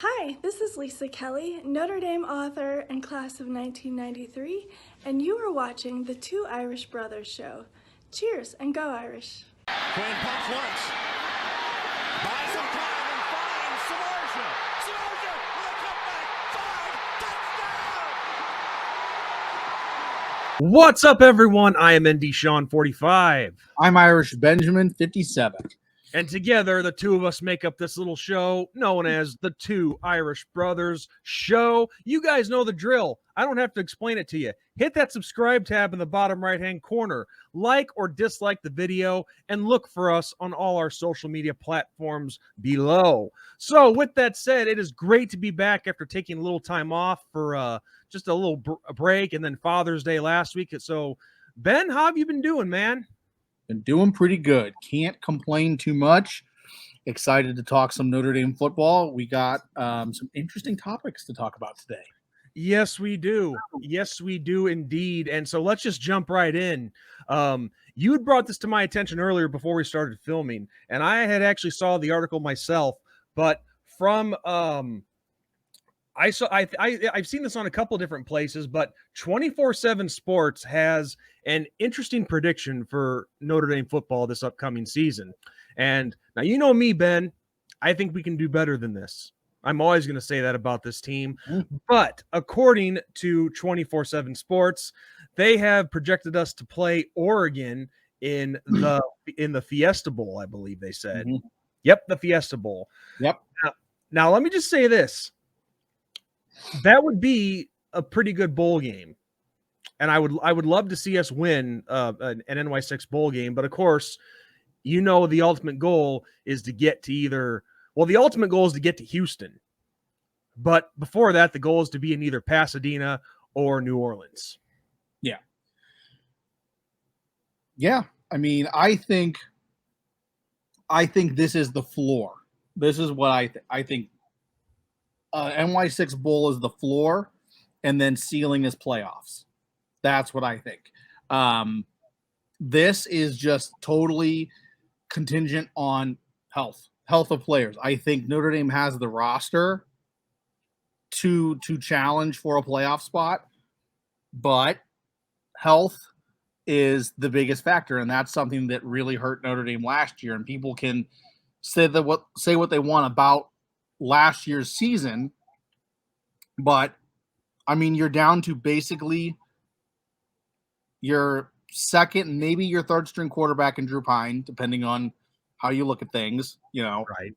Hi, this is Lisa Kelly, Notre Dame author and class of 1993, and you are watching the Two Irish Brothers show. Cheers and go Irish. Quinn pumps once, buys some time and finds Samardzija. Samardzija with a cutback, 5, touchdown! What's up, everyone? I am ND Sean 45. I'm Irish Benjamin 57. And together, the two of us make up this little show known as the Two Irish Brothers Show. You guys know the drill. I don't have to explain it to you. Hit that subscribe tab in the bottom right-hand corner. Like or dislike the video, and look for us on all our social media platforms below. So with that said, it is great to be back after taking a little time off for just a little break and then Father's Day last week. So, Ben, how have you been doing, man? Been doing pretty good. Can't complain too much. Excited to talk some Notre Dame football. We got some interesting topics to talk about today. Yes, we do. Yes, we do indeed. And so let's just jump right in. You had brought this to my attention earlier before we started filming, and I had actually saw the article myself, but from I've seen this on a couple different places, but 24/7 Sports has an interesting prediction for Notre Dame football this upcoming season. And now, you know me, Ben, I think we can do better than this. I'm always going to say that about this team. But according to 24/7 Sports, they have projected us to play Oregon in the Fiesta Bowl, I believe they said. Mm-hmm. Yep, the Fiesta Bowl. Yep. Now let me just say this. That would be a pretty good bowl game. And I would love to see us win an NY6 bowl game. But of course, you know, the ultimate goal is to get to the ultimate goal is to get to Houston. But before that, the goal is to be in either Pasadena or New Orleans. Yeah. Yeah. I mean, I think this is the floor. This is what I think. NY6 Bowl is the floor, and then ceiling is playoffs. That's what I think. This is just totally contingent on health of players. I think Notre Dame has the roster to challenge for a playoff spot, but health is the biggest factor, and that's something that really hurt Notre Dame last year. And people can say what they want about last year's season, but I mean, you're down to basically your second, maybe your third string quarterback in Drew Pine, depending on how you look at things, you know. Right.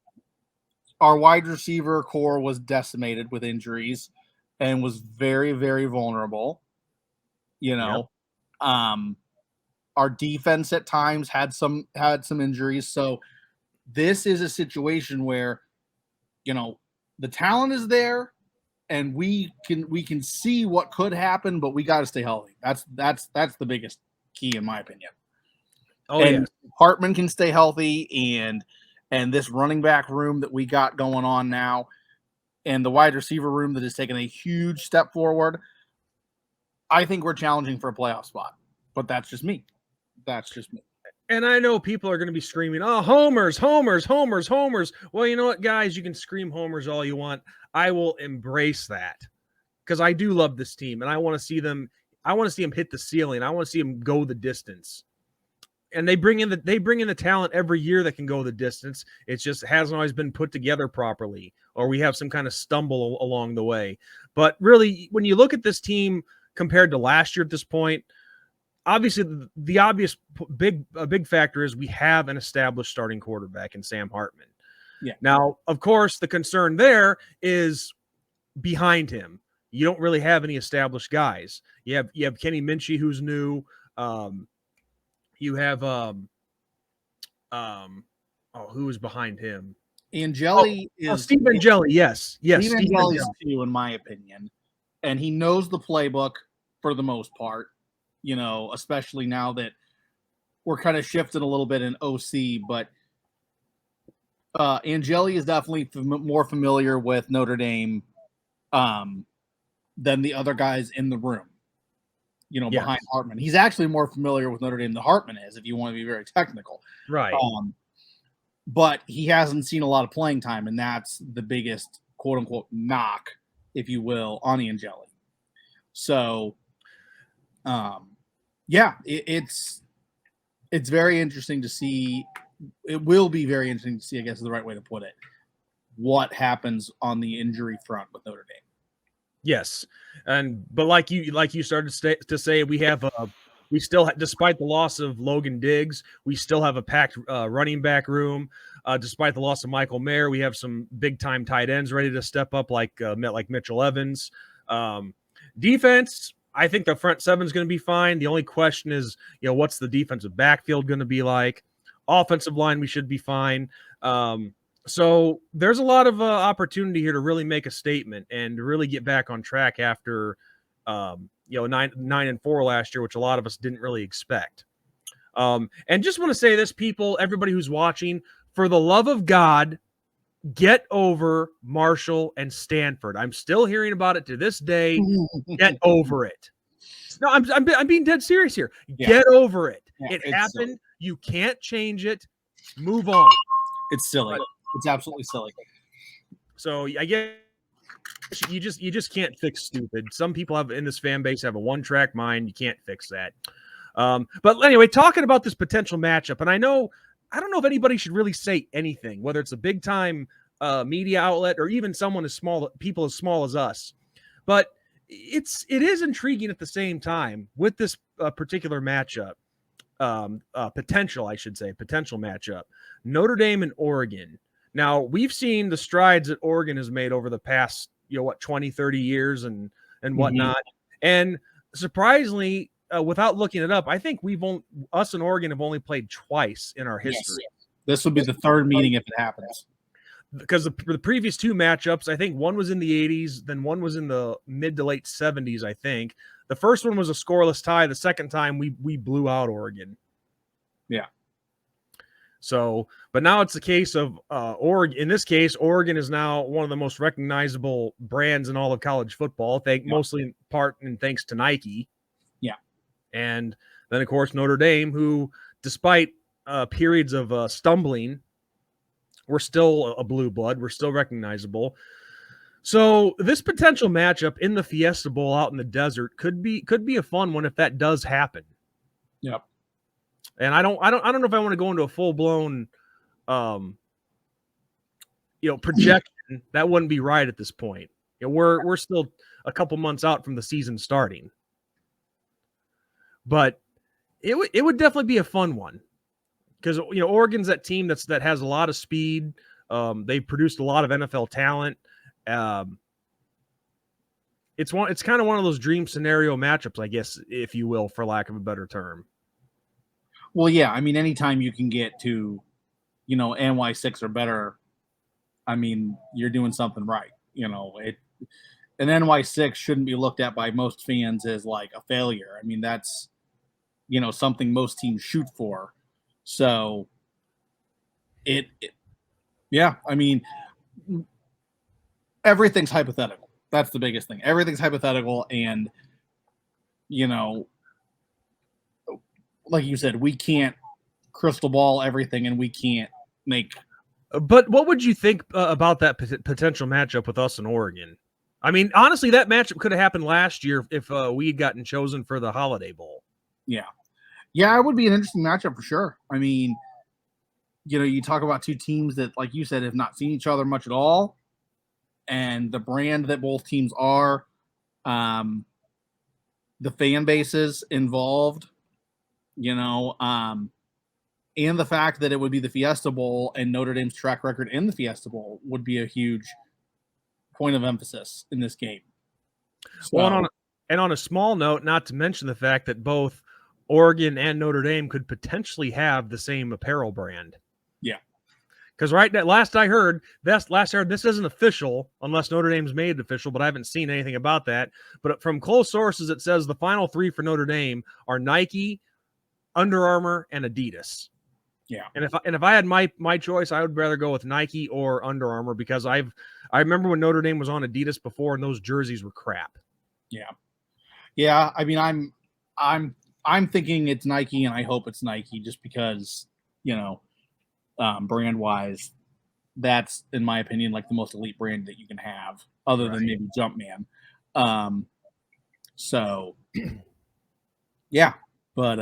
Our wide receiver core was decimated with injuries and was very, very vulnerable. You know, our defense at times had some injuries. So this is a situation where, you know, the talent is there and we can see what could happen, but we got to stay healthy. That's the biggest key in my opinion. Oh, and yeah. Hartman can stay healthy, and this running back room that we got going on now, and the wide receiver room that has taken a huge step forward, I think we're challenging for a playoff spot. But that's just me. And I know people are going to be screaming, "Oh, homers, homers, homers, homers." Well, you know what, guys? You can scream homers all you want. I will embrace that because I do love this team, and I want to see them. I want to see them hit the ceiling. I want to see them go the distance. And they bring in the talent every year that can go the distance. It just hasn't always been put together properly, or we have some kind of stumble along the way. But really, when you look at this team compared to last year at this point, obviously the obvious big factor is we have an established starting quarterback in Sam Hartman. Yeah. Now, of course, the concern there is behind him. You don't really have any established guys. You have Kenny Minchie, who's new. You have who is behind him? Angeli is Steve Angeli. Yes. Steve Angeli is too, in my opinion, and he knows the playbook for the most part. You know, especially now that we're kind of shifting a little bit in OC, but Angeli is definitely more familiar with Notre Dame than the other guys in the room. You know, behind Hartman. He's actually more familiar with Notre Dame than Hartman is, if you want to be very technical. Right. But he hasn't seen a lot of playing time, and that's the biggest quote unquote knock, if you will, on Angeli. So, it's very interesting to see. It will be very interesting to see, I guess is the right way to put it, what happens on the injury front with Notre Dame. Yes, but like you started to say, we still, despite the loss of Logan Diggs, we still have a packed running back room. Despite the loss of Michael Mayer, we have some big time tight ends ready to step up, like Mitchell Evans. Defense, I think the front seven is going to be fine. The only question is, what's the defensive backfield going to be like? Offensive line, we should be fine. So there's a lot of opportunity here to really make a statement and to really get back on track after, 9-4 last year, which a lot of us didn't really expect. And just want to say this, people, everybody who's watching, for the love of God, get over Marshall and Stanford. I'm still hearing about it to this day. Get over it. No, I'm being dead serious here. Yeah. Get over it. Yeah, it it's happened. silly. You can't change it. Move on. It's silly. It's absolutely silly. So I guess you just can't fix stupid. Some people in this fan base have a one-track mind. You can't fix that. But anyway, talking about this potential matchup, and I don't know if anybody should really say anything, whether it's a big-time media outlet or even people as small as us. But it is intriguing at the same time with this particular matchup, potential matchup, Notre Dame and Oregon. Now, we've seen the strides that Oregon has made over the past, 20, 30 years and whatnot. Mm-hmm. And surprisingly, without looking it up, I think us and Oregon have only played twice in our history. Yes. This would be the third meeting if it happens. Because the previous two matchups, I think one was in the 80s, then one was in the mid to late 70s, I think. The first one was a scoreless tie. The second time we blew out Oregon. Yeah. So, but now it's the case of Oregon. In this case, Oregon is now one of the most recognizable brands in all of college football, mostly in part and thanks to Nike. Yeah. And then, of course, Notre Dame, who, despite periods of stumbling, we're still a blue blood. We're still recognizable. So this potential matchup in the Fiesta Bowl out in the desert could be a fun one if that does happen. Yep. And I don't know if I want to go into a full blown, projection. That wouldn't be right at this point. We're still a couple months out from the season starting, but it would definitely be a fun one because Oregon's that team that has a lot of speed. They've produced a lot of NFL talent. It's kind of one of those dream scenario matchups, I guess, if you will, for lack of a better term. Well, yeah, I mean, anytime you can get to, NY6 or better, I mean, you're doing something right. An NY6 shouldn't be looked at by most fans as like a failure. I mean, that's, something most teams shoot for. So yeah, I mean, everything's hypothetical. That's the biggest thing. Everything's hypothetical. And, like you said, we can't crystal ball everything and we can't make. But what would you think about that potential matchup with us in Oregon? I mean, honestly, that matchup could have happened last year if we had gotten chosen for the Holiday Bowl. Yeah. Yeah, it would be an interesting matchup for sure. I mean, you talk about two teams that, like you said, have not seen each other much at all. And the brand that both teams are, the fan bases involved, and the fact that it would be the Fiesta Bowl and Notre Dame's track record in the Fiesta Bowl would be a huge point of emphasis in this game. So, well, on a small note, not to mention the fact that both Oregon and Notre Dame could potentially have the same apparel brand. Yeah. Because last I heard, this isn't official unless Notre Dame's made it official, but I haven't seen anything about that. But from close sources, it says the final three for Notre Dame are Nike, Under Armour, and Adidas. Yeah. And if I had my choice, I would rather go with Nike or Under Armour because I remember when Notre Dame was on Adidas before and those jerseys were crap. Yeah. Yeah, I mean I'm thinking it's Nike and I hope it's Nike just because, brand wise, that's, in my opinion, like the most elite brand that you can have, other than maybe Jumpman. So yeah, but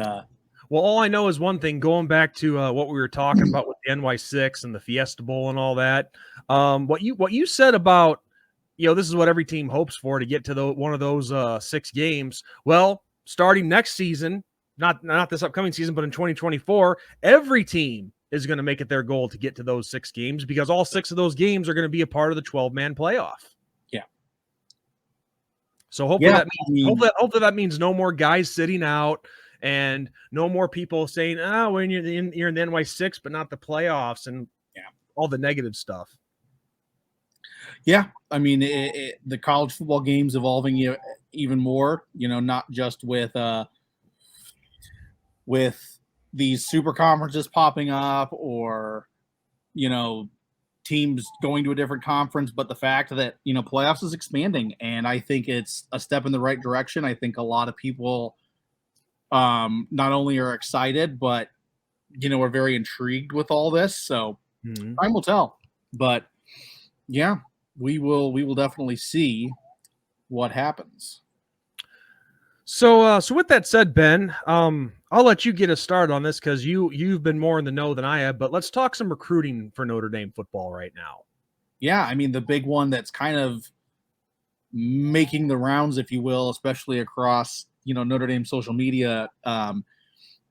well, all I know is one thing. Going back to what we were talking about with the NY6 and the Fiesta Bowl and all that. What you said about, this is what every team hopes for, to get to one of those 6 games. Well, starting next season, not this upcoming season, but in 2024, every team is going to make it their goal to get to those 6 games, because all 6 of those games are going to be a part of the 12-man playoff. Yeah. So hopefully hopefully that means no more guys sitting out, and no more people saying, "Oh, when you're in the NY6, but not the playoffs," and all the negative stuff. Yeah, I mean, the college football game's evolving even more. Not just with these super conferences popping up, or teams going to a different conference, but the fact that playoffs is expanding, and I think it's a step in the right direction. I think a lot of people not only are excited, but are very intrigued with all this. So time will tell. But yeah, we will definitely see what happens. So with that said, Ben, I'll let you get us started on this, because you've been more in the know than I have. But let's talk some recruiting for Notre Dame football right now. Yeah, I mean, the big one that's kind of making the rounds, if you will, especially across Notre Dame social media,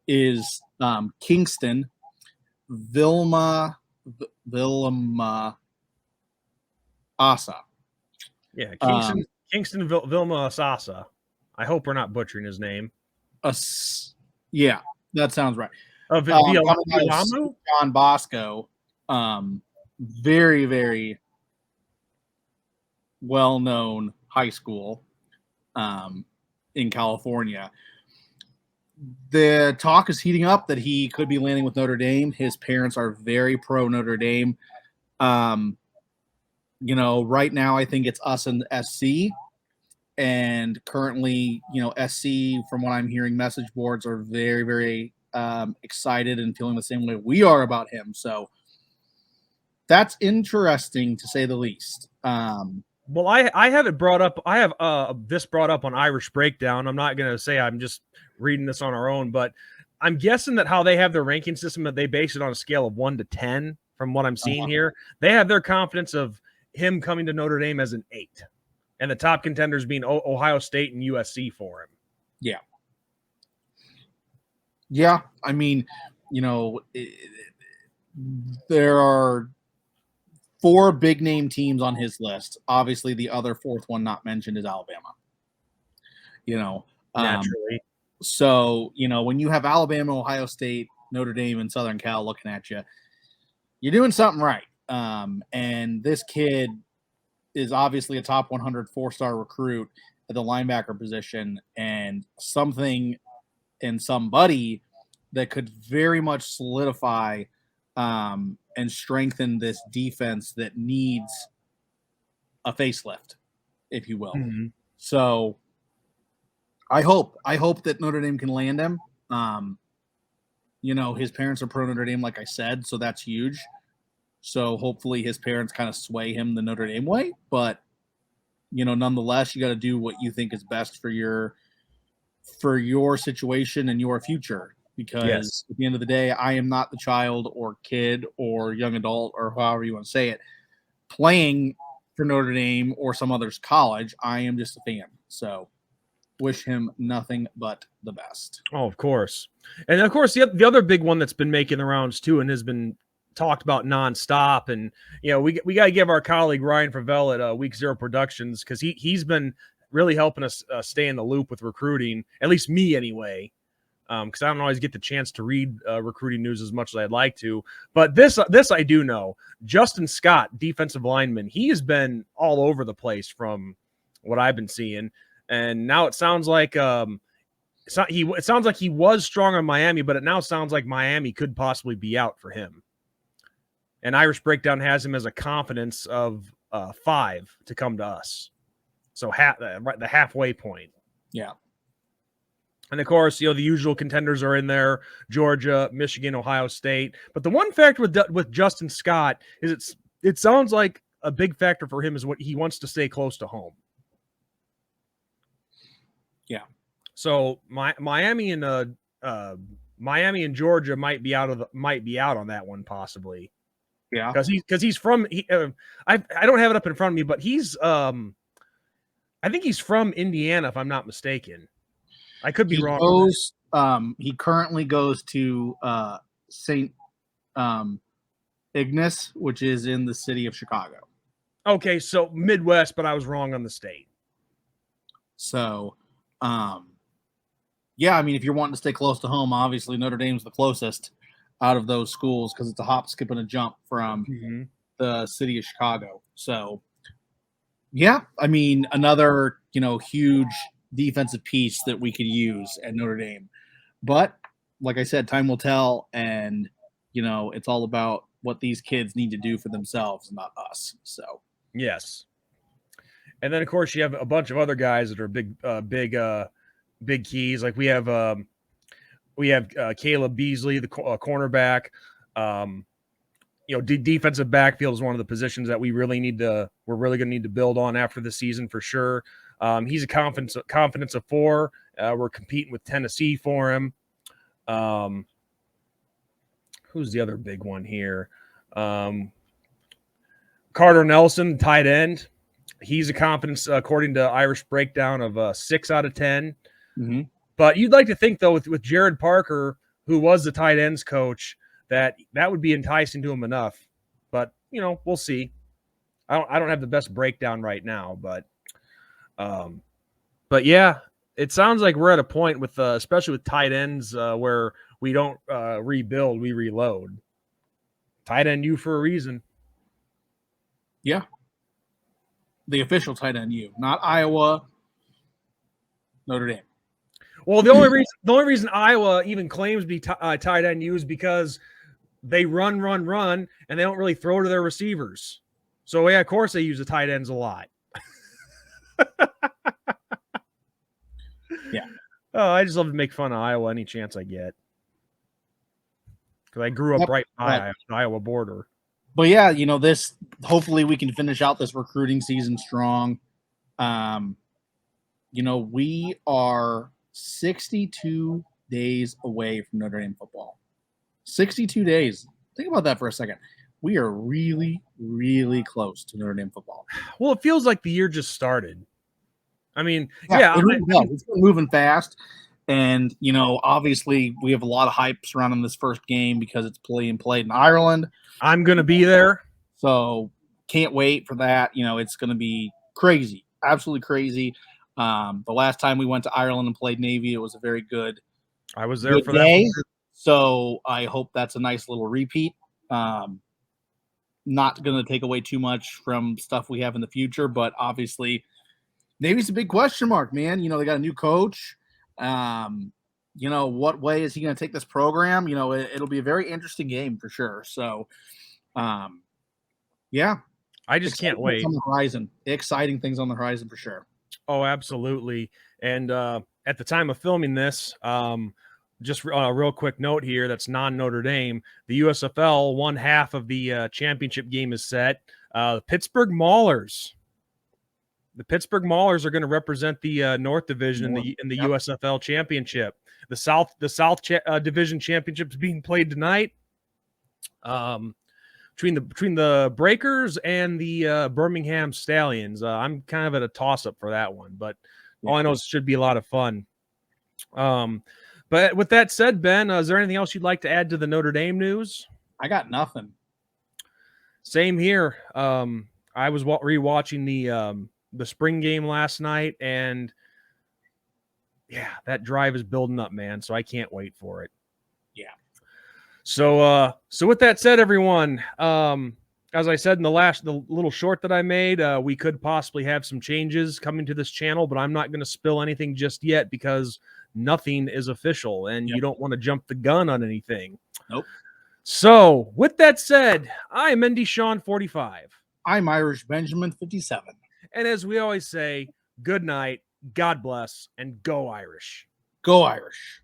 is Kingston Vilma Asa. Yeah, Kingston Vilma Sasa. I hope we're not butchering his name. Yeah, that sounds right. John Bosco, very, very well-known high school in California. The talk is heating up that he could be landing with Notre Dame. His parents are very pro Notre Dame. Right now I think it's us and SC. And currently, SC, from what I'm hearing, message boards are very, very excited and feeling the same way we are about him. So that's interesting, to say the least. Well, I have it brought up. I have this brought up on Irish Breakdown. I'm not going to say I'm just reading this on our own, but I'm guessing that how they have their ranking system, that they base it on a scale of 1 to 10. From what I'm seeing here, they have their confidence of him coming to Notre Dame as an 8. And the top contenders being Ohio State and USC for him. Yeah. Yeah. I mean, there are 4 big name teams on his list. Obviously, the other 4th one not mentioned is Alabama. Naturally. So, when you have Alabama, Ohio State, Notre Dame, and Southern Cal looking at you, you're doing something right. And this kid is obviously a top 100 4-star recruit at the linebacker position, and somebody that could very much solidify and strengthen this defense that needs a facelift, if you will. Mm-hmm. So I hope that Notre Dame can land him. His parents are pro Notre Dame, like I said, so that's huge. So hopefully his parents kind of sway him the Notre Dame way. But, nonetheless, you got to do what you think is best for your situation and your future. Because At the end of the day, I am not the child or kid or young adult, or however you want to say it, playing for Notre Dame or some other's college. I am just a fan. So wish him nothing but the best. Oh, of course. And, of course, the other big one that's been making the rounds, too, and has been talked about nonstop, and we got to give our colleague Ryan Favell at Week Zero Productions, because he's been really helping us stay in the loop with recruiting, at least me anyway, because I don't always get the chance to read recruiting news as much as I'd like to. But this I do know. Justin Scott, defensive lineman, he has been all over the place from what I've been seeing, and now it sounds like it sounds like he was strong on Miami, but it now sounds like Miami could possibly be out for him. And Irish Breakdown has him as a confidence of 5 to come to us. So the halfway point. Yeah. And, of course, the usual contenders are in there: Georgia, Michigan, Ohio State. But the one factor with Justin Scott is it's it sounds like a big factor for him is what he wants to stay close to home. Yeah. So Miami and Georgia might be out on that one possibly. Yeah. Because he's from I don't have it up in front of me, but he's I think he's from Indiana if I'm not mistaken. I could be wrong. He currently goes to St. Ignace, which is in the city of Chicago. Okay, so Midwest, but I was wrong on the state. So, yeah, I mean, if you're wanting to stay close to home, obviously Notre Dame's the closest out of those schools because it's a hop, skip, and a jump from the city of Chicago. So, yeah, I mean, another, huge defensive piece that we could use at Notre Dame. But like I said, time will tell, and it's all about what these kids need to do for themselves, not us. So yes, and then of course you have a bunch of other guys that are big keys. Like we have Caleb Beasley, the cornerback. Defensive backfield is one of the positions that we're really going to need to build on after the season for sure. He's a confidence of 4. We're competing with Tennessee for him. Who's the other big one here? Carter Nelson, tight end. He's a confidence, according to Irish Breakdown, of 6 out of 10. Mm-hmm. But you'd like to think, though, with Jared Parker, who was the tight ends coach, that would be enticing to him enough. But we'll see. I don't have the best breakdown right now, but yeah, it sounds like we're at a point with, especially with tight ends, where we don't rebuild, we reload. Tight end U for a reason. Yeah. The official tight end U, not Iowa, Notre Dame. Well, the only reason Iowa even claims to be tight end U is because they run, and they don't really throw to their receivers. So yeah, of course they use the tight ends a lot. Yeah. Oh, I just love to make fun of Iowa any chance I get. Because I grew up right by the Iowa border. But yeah, this, hopefully we can finish out this recruiting season strong. We are 62 days away from Notre Dame football. 62 days. Think about that for a second. We are really, really close to Notre Dame football. Well, it feels like the year just started. I mean, it's been moving fast. And, obviously we have a lot of hype surrounding this first game because it's played in Ireland. I'm going to be there. So can't wait for that. It's going to be crazy, absolutely crazy. The last time we went to Ireland and played Navy, it was a very good. I was there for that. So I hope that's a nice little repeat. Not going to take away too much from stuff we have in the future, but obviously Navy's a big question mark, man. They got a new coach. What way is he going to take this program? It'll be a very interesting game for sure. So, yeah. I just can't wait. On the horizon. Exciting things on the horizon for sure. Oh, absolutely. And at the time of filming this, just a real quick note here that's non-Notre Dame. The USFL, one half of the championship game is set. The Pittsburgh Maulers. The Pittsburgh Maulers are going to represent the North Division in the USFL championship. The South Division championship is being played tonight. Between the Breakers and the Birmingham Stallions. I'm kind of at a toss-up for that one, but all I know is it should be a lot of fun. But with that said, Ben, is there anything else you'd like to add to the Notre Dame news? I got nothing. Same here. I was rewatching the spring game last night, and yeah, that drive is building up, man. So I can't wait for it. Yeah. So with that said, everyone, as I said in the little short that I made, we could possibly have some changes coming to this channel, but I'm not going to spill anything just yet because nothing is official, and you don't want to jump the gun on anything. Nope. So with that said, I'm Indy Sean 45. I'm Irish Benjamin 57. And as we always say, good night, God bless, and go Irish. Go Irish.